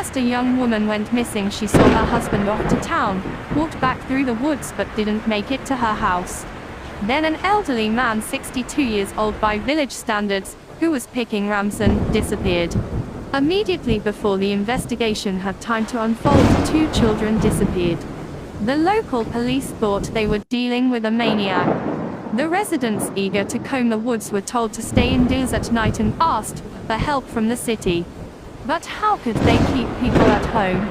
First, a young woman went missing. She saw her husband off to town, walked back through the woods but didn't make it to her house. Then an elderly man, 62 years old by village standards, who was picking ramson, disappeared. Immediately before the investigation had time to unfold, 2 children disappeared. The local police thought they were dealing with a maniac. The residents, eager to comb the woods, were told to stay indoors at night and asked for help from the city. But how could they keep people at home?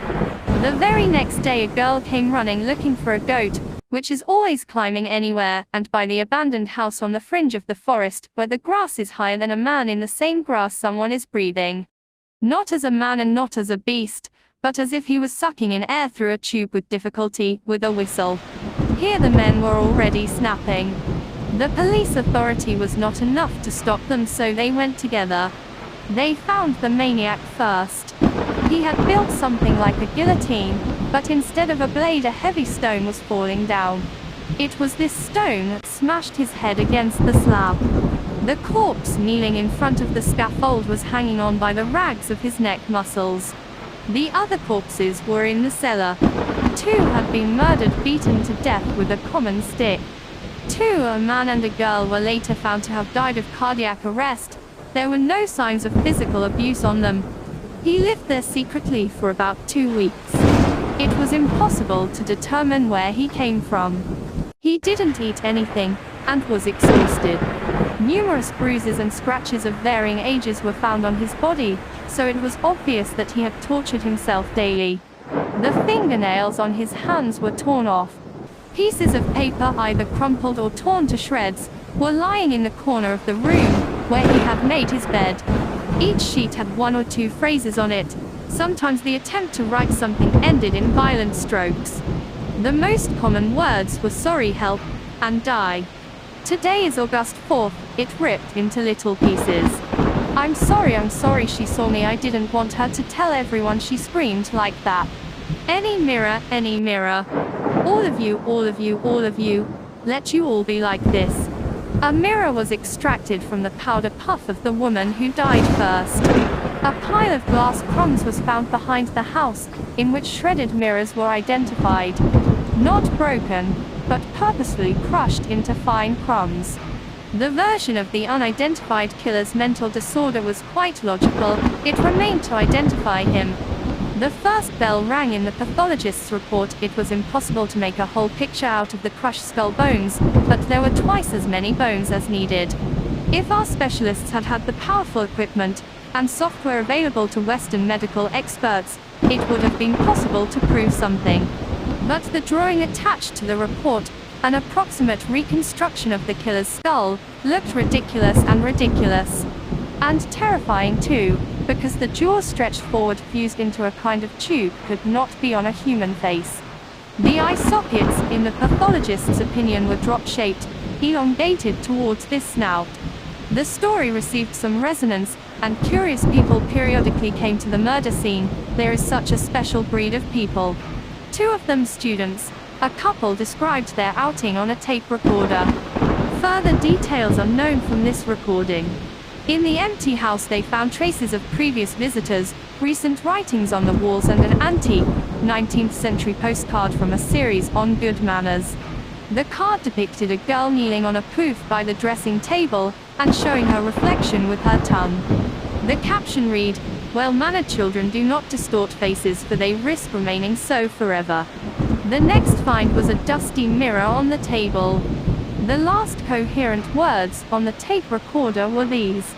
The very next day, a girl came running looking for a goat, which is always climbing anywhere, and by the abandoned house on the fringe of the forest, where the grass is higher than a man. In the same grass someone is breathing. Not as a man and not as a beast, but as if he was sucking in air through a tube with difficulty, with a whistle. Here the men were already snapping. The police authority was not enough to stop them, so they went together. They found the maniac first. He had built something like a guillotine, but instead of a blade, a heavy stone was falling down. It was this stone that smashed his head against the slab. The corpse, kneeling in front of the scaffold, was hanging on by the rags of his neck muscles. The other corpses were in the cellar. 2 had been murdered, beaten to death with a common stick. 2, a man and a girl, were later found to have died of cardiac arrest. There were no signs of physical abuse on them. He lived there secretly for about 2 weeks. It was impossible to determine where he came from. He didn't eat anything, and was exhausted. Numerous bruises and scratches of varying ages were found on his body, so it was obvious that he had tortured himself daily. The fingernails on his hands were torn off. Pieces of paper, either crumpled or torn to shreds, were lying in the corner of the room where he had made his bed. Each sheet had 1 or 2 phrases on it. Sometimes the attempt to write something ended in violent strokes. The most common words were "sorry, help," and "die." Today is August 4th, it ripped into little pieces. I'm sorry she saw me, I didn't want her to tell everyone," she screamed like that. Any mirror, all of you, let you all be like this." A mirror was extracted from the powder puff of the woman who died first. A pile of glass crumbs was found behind the house, in which shredded mirrors were identified. Not broken, but purposefully crushed into fine crumbs. The version of the unidentified killer's mental disorder was quite logical. It remained to identify him. The first bell rang in the pathologist's report. It was impossible to make a whole picture out of the crushed skull bones, but there were twice as many bones as needed. If our specialists had had the powerful equipment and software available to Western medical experts, it would have been possible to prove something. But the drawing attached to the report, an approximate reconstruction of the killer's skull, looked ridiculous, and terrifying too, because the jaw stretched forward, fused into a kind of tube, could not be on a human face. The eye sockets, in the pathologist's opinion, were drop-shaped, elongated towards this snout. The story received some resonance, and curious people periodically came to the murder scene. There is such a special breed of people. 2 of them students. A couple described their outing on a tape recorder. Further details are known from this recording. In the empty house they found traces of previous visitors, recent writings on the walls, and an antique 19th century postcard from a series on good manners. The card depicted a girl kneeling on a poof by the dressing table and showing her reflection with her tongue. The caption read, "Well-mannered children do not distort faces, for they risk remaining so forever." The next find was a dusty mirror on the table. The last coherent words on the tape recorder were these: